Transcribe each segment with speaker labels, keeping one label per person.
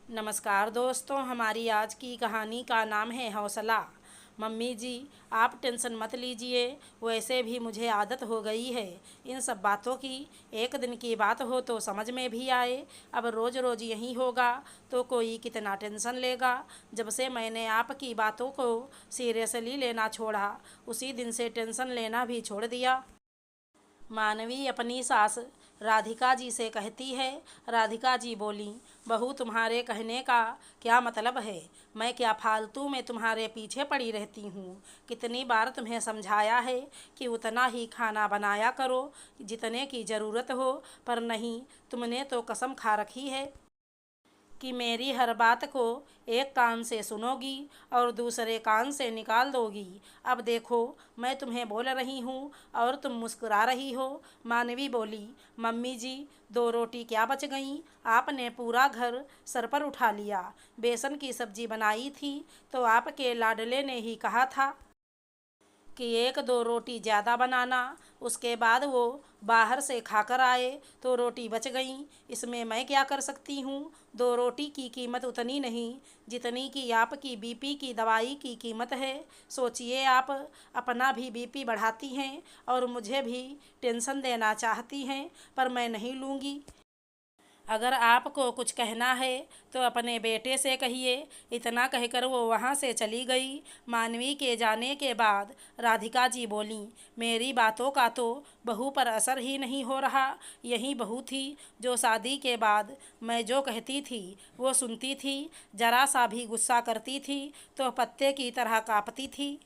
Speaker 1: नमस्कार दोस्तों, हमारी आज की कहानी का नाम है हौसला। मम्मी जी, आप टेंशन मत लीजिए। वैसे भी मुझे आदत हो गई है इन सब बातों की। एक दिन की बात हो तो समझ में भी आए। अब रोज़ रोज़ यही होगा तो कोई कितना टेंशन लेगा। जब से मैंने आपकी बातों को सीरियसली लेना छोड़ा, उसी दिन से टेंशन लेना भी छोड़ दिया। मानवी अपनी सास राधिका जी से कहती है। राधिका जी बोली, बहू तुम्हारे कहने का क्या मतलब है? मैं क्या फालतू में तुम्हारे पीछे पड़ी रहती हूँ? कितनी बार तुम्हें समझाया है कि उतना ही खाना बनाया करो जितने की ज़रूरत हो, पर नहीं, तुमने तो कसम खा रखी है कि मेरी हर बात को एक कान से सुनोगी और दूसरे कान से निकाल दोगी। अब देखो, मैं तुम्हें बोल रही हूँ और तुम मुस्कुरा रही हो। मानवी बोली, मम्मी जी, 2 रोटी क्या बच गईं? आपने पूरा घर सर पर उठा लिया। बेसन की सब्जी बनाई थी तो आपके लाडले ने ही कहा था कि 1-2 रोटी ज़्यादा बनाना। उसके बाद वो बाहर से खाकर आए तो रोटी बच गई। इसमें मैं क्या कर सकती हूँ? 2 रोटी की कीमत उतनी नहीं जितनी कि आपकी बीपी की दवाई की कीमत है। सोचिए, आप अपना भी बीपी बढ़ाती हैं और मुझे भी टेंशन देना चाहती हैं, पर मैं नहीं लूँगी। अगर आपको कुछ कहना है तो अपने बेटे से कहिए। इतना कहकर वो वहाँ से चली गई। मानवी के जाने के बाद राधिका जी बोली, मेरी बातों का तो बहू पर असर ही नहीं हो रहा। यही बहू थी जो शादी के बाद मैं जो कहती थी वो सुनती थी। जरा सा भी गुस्सा करती थी तो पत्ते की तरह कांपती थी।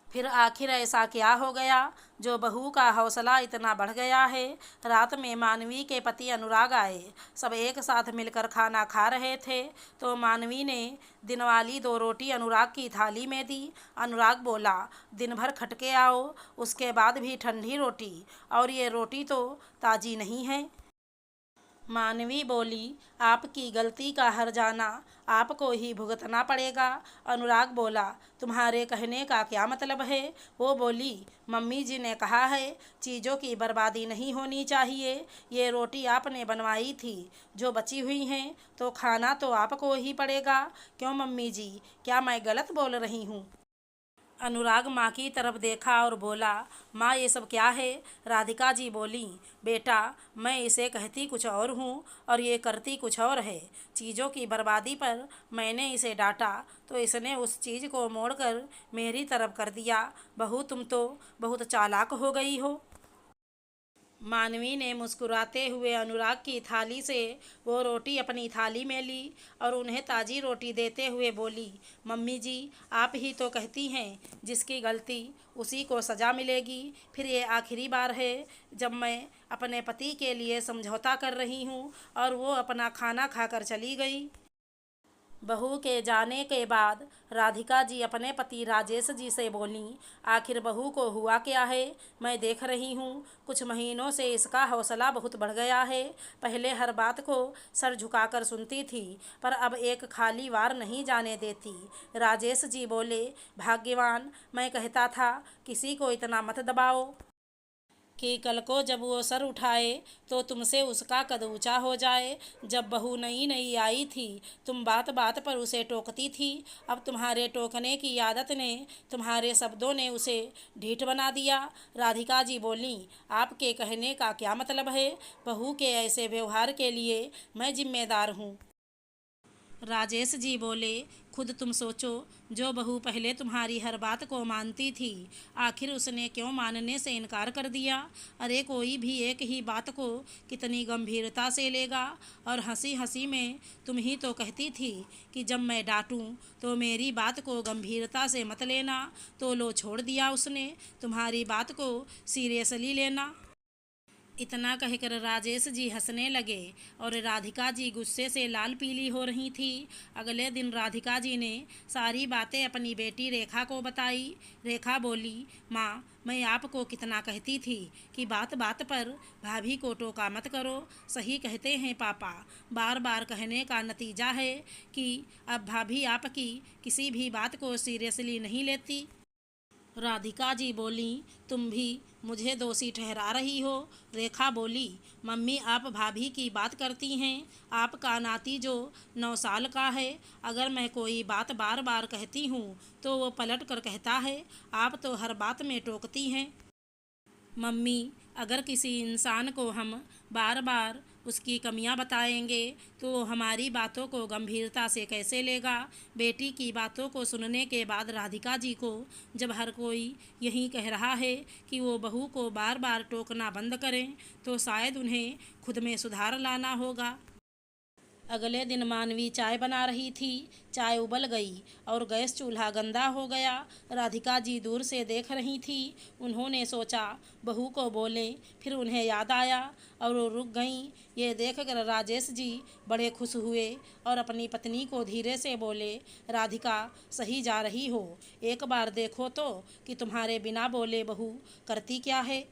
Speaker 1: फिर आखिर ऐसा क्या हो गया जो बहू का हौसला इतना बढ़ गया है? रात में मानवी के पति अनुराग आए। सब एक साथ मिलकर खाना खा रहे थे तो मानवी ने दिन वाली 2 रोटी अनुराग की थाली में दी। अनुराग बोला, दिन भर खटके आओ, उसके बाद भी ठंडी रोटी, और ये रोटी तो ताज़ी नहीं है। मानवी बोली, आपकी गलती का हर्जाना आपको ही भुगतना पड़ेगा। अनुराग बोला, तुम्हारे कहने का क्या मतलब है? वो बोली, मम्मी जी ने कहा है चीज़ों की बर्बादी नहीं होनी चाहिए। ये रोटी आपने बनवाई थी, जो बची हुई हैं तो खाना तो आपको ही पड़ेगा। क्यों मम्मी जी, क्या मैं गलत बोल रही हूँ? अनुराग माँ की तरफ देखा और बोला, माँ ये सब क्या है? राधिका जी बोली, बेटा, मैं इसे कहती कुछ और हूँ और ये करती कुछ और है। चीज़ों की बर्बादी पर मैंने इसे डांटा तो इसने उस चीज़ को मोड़कर मेरी तरफ कर दिया। बहू, तुम तो बहुत चालाक हो गई हो। मानवी ने मुस्कुराते हुए अनुराग की थाली से वो रोटी अपनी थाली में ली और उन्हें ताज़ी रोटी देते हुए बोली, मम्मी जी, आप ही तो कहती हैं जिसकी गलती उसी को सज़ा मिलेगी। फिर ये आखिरी बार है जब मैं अपने पति के लिए समझौता कर रही हूँ और वो अपना खाना खाकर चली गई। बहू के जाने के बाद राधिका जी अपने पति राजेश जी से बोलीं, आखिर बहू को हुआ क्या है? मैं देख रही हूँ कुछ महीनों से इसका हौसला बहुत बढ़ गया है। पहले हर बात को सर झुकाकर सुनती थी, पर अब एक खाली वार नहीं जाने देती। राजेश जी बोले, भाग्यवान, मैं कहता था किसी को इतना मत दबाओ कि कल को जब वो सर उठाए तो तुमसे उसका कद ऊंचा हो जाए। जब बहू नई नई आई थी तुम बात बात पर उसे टोकती थी। अब तुम्हारे टोकने की आदत ने, तुम्हारे शब्दों ने उसे ढीठ बना दिया। राधिका जी बोली, आपके कहने का क्या मतलब है? बहू के ऐसे व्यवहार के लिए मैं जिम्मेदार हूँ। राजेश जी बोले, खुद तुम सोचो, जो बहू पहले तुम्हारी हर बात को मानती थी, आखिर उसने क्यों मानने से इनकार कर दिया? अरे कोई भी एक ही बात को कितनी गंभीरता से लेगा। और हंसी हंसी में तुम ही तो कहती थी कि जब मैं डांटूं तो मेरी बात को गंभीरता से मत लेना। तो लो, छोड़ दिया उसने तुम्हारी बात को सीरियसली लेना। इतना कहकर राजेश जी हंसने लगे और राधिका जी गुस्से से लाल पीली हो रही थी। अगले दिन राधिका जी ने सारी बातें अपनी बेटी रेखा को बताई। रेखा बोली, माँ, मैं आपको कितना कहती थी कि बात बात पर भाभी को टोका मत करो। सही कहते हैं पापा, बार बार कहने का नतीजा है कि अब भाभी आपकी किसी भी बात को सीरियसली नहीं लेती। राधिका जी बोली, तुम भी मुझे दोषी ठहरा रही हो। रेखा बोली, मम्मी आप भाभी की बात करती हैं। आपका नाती जो 9 साल का है, अगर मैं कोई बात बार बार कहती हूँ तो वो पलट कर कहता है। आप तो हर बात में टोकती हैं। मम्मी, अगर किसी इंसान को हम बार बार उसकी कमियां बताएंगे तो वो हमारी बातों को गंभीरता से कैसे लेगा। बेटी की बातों को सुनने के बाद राधिका जी को जब हर कोई यही कह रहा है कि वो बहू को बार बार टोकना बंद करें, तो शायद उन्हें खुद में सुधार लाना होगा। अगले दिन मानवी चाय बना रही थी। चाय उबल गई और गैस चूल्हा गंदा हो गया। राधिका जी दूर से देख रही थी। उन्होंने सोचा बहू को बोलें, फिर उन्हें याद आया और वो रुक गईं। ये देखकर राजेश जी बड़े खुश हुए और अपनी पत्नी को धीरे से बोले, राधिका सही जा रही हो। एक बार देखो तो कि तुम्हारे बिना बोले बहू करती क्या है।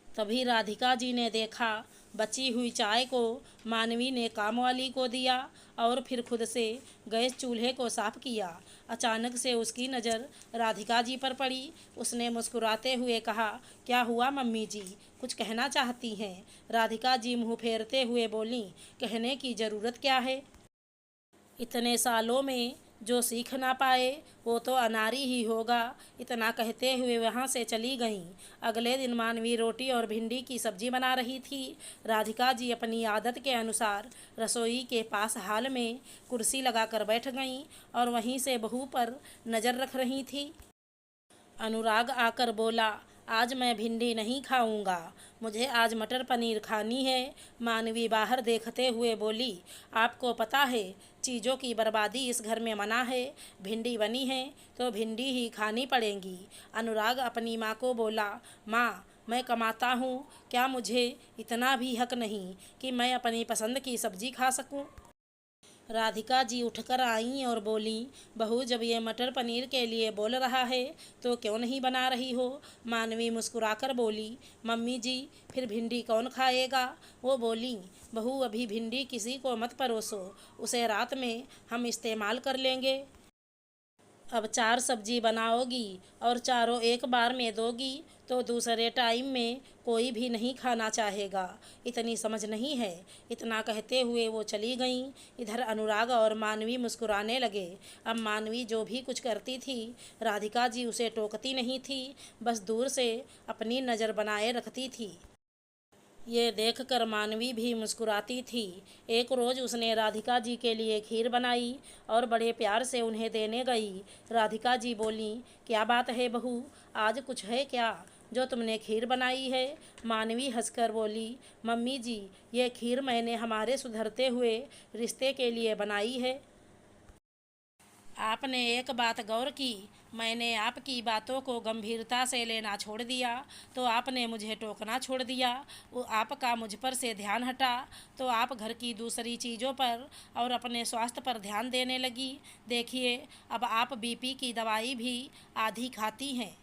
Speaker 1: तभी राधिका जी ने देखा, बची हुई चाय को मानवी ने कामवाली को दिया और फिर खुद से गैस चूल्हे को साफ किया। अचानक से उसकी नज़र राधिका जी पर पड़ी। उसने मुस्कुराते हुए कहा, क्या हुआ मम्मी जी, कुछ कहना चाहती हैं? राधिका जी मुँह फेरते हुए बोलीं, कहने की ज़रूरत क्या है। इतने सालों में जो सीख ना पाए वो तो अनारी ही होगा। इतना कहते हुए वहाँ से चली गईं। अगले दिन मानवी रोटी और भिंडी की सब्जी बना रही थी। राधिका जी अपनी आदत के अनुसार रसोई के पास हाल में कुर्सी लगाकर बैठ गईं और वहीं से बहू पर नज़र रख रही थी। अनुराग आकर बोला, आज मैं भिंडी नहीं खाऊंगा, मुझे आज मटर पनीर खानी है। मानवी बाहर देखते हुए बोली, आपको पता है चीज़ों की बर्बादी इस घर में मना है। भिंडी बनी है तो भिंडी ही खानी पड़ेगी। अनुराग अपनी माँ को बोला, माँ मैं कमाता हूँ, क्या मुझे इतना भी हक नहीं कि मैं अपनी पसंद की सब्जी खा सकूँ। राधिका जी उठकर आईं और बोलीं, बहू जब ये मटर पनीर के लिए बोल रहा है तो क्यों नहीं बना रही हो। मानवी मुस्कुराकर बोली, मम्मी जी फिर भिंडी कौन खाएगा। वो बोलीं, बहू अभी भिंडी किसी को मत परोसो, उसे रात में हम इस्तेमाल कर लेंगे। अब 4 सब्जी बनाओगी और चारों एक बार में दोगी तो दूसरे टाइम में कोई भी नहीं खाना चाहेगा। इतनी समझ नहीं है। इतना कहते हुए वो चली गईं। इधर अनुराग और मानवी मुस्कुराने लगे। अब मानवी जो भी कुछ करती थी राधिका जी उसे टोकती नहीं थी, बस दूर से अपनी नज़र बनाए रखती थी। ये देखकर मानवी भी मुस्कुराती थी। एक रोज़ उसने राधिका जी के लिए खीर बनाई और बड़े प्यार से उन्हें देने गई। राधिका जी बोलीं, क्या बात है बहू, आज कुछ है क्या जो तुमने खीर बनाई है। मानवी हंसकर बोली, मम्मी जी ये खीर मैंने हमारे सुधरते हुए रिश्ते के लिए बनाई है। आपने एक बात गौर की, मैंने आपकी बातों को गंभीरता से लेना छोड़ दिया तो आपने मुझे टोकना छोड़ दिया। वो आपका मुझ पर से ध्यान हटा तो आप घर की दूसरी चीज़ों पर और अपने स्वास्थ्य पर ध्यान देने लगी। देखिए अब आप बीपी की दवाई भी आधी खाती हैं।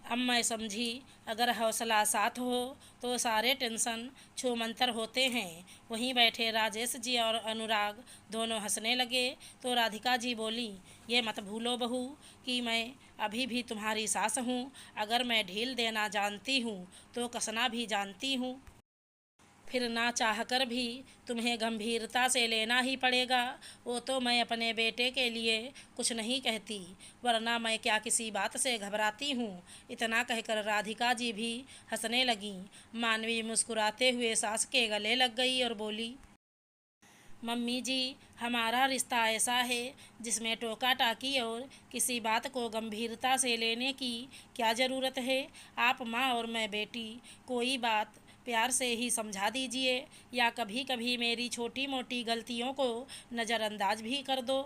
Speaker 1: अब मैं समझी, अगर हौसला साथ हो तो सारे टेंशन छूमंतर होते हैं। वहीं बैठे राजेश जी और अनुराग दोनों हंसने लगे तो राधिका जी बोली, ये मत भूलो बहू कि मैं अभी भी तुम्हारी सास हूँ। अगर मैं ढील देना जानती हूँ तो कसना भी जानती हूँ। फिर ना चाहकर भी तुम्हें गंभीरता से लेना ही पड़ेगा। वो तो मैं अपने बेटे के लिए कुछ नहीं कहती, वरना मैं क्या किसी बात से घबराती हूँ। इतना कहकर राधिका जी भी हंसने लगीं। मानवी मुस्कुराते हुए सास के गले लग गई और बोली, मम्मी जी हमारा रिश्ता ऐसा है जिसमें टोका टाकी और किसी बात को गंभीरता से लेने की क्या ज़रूरत है। आप माँ और मैं बेटी, कोई बात प्यार से ही समझा दीजिए या कभी कभी मेरी छोटी मोटी गलतियों को नज़रअंदाज भी कर दो।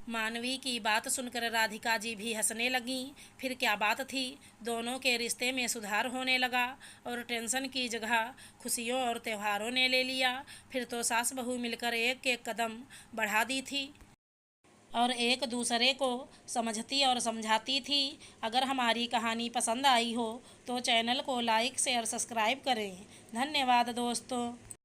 Speaker 1: मानवी की बात सुनकर राधिका जी भी हंसने लगीं। फिर क्या बात थी, दोनों के रिश्ते में सुधार होने लगा और टेंशन की जगह खुशियों और त्योहारों ने ले लिया। फिर तो सास बहू मिलकर एक एक कदम बढ़ा दी थी और एक दूसरे को समझती और समझाती थी। अगर हमारी कहानी पसंद आई हो तो चैनल को लाइक शेयर सब्सक्राइब करें। धन्यवाद दोस्तों।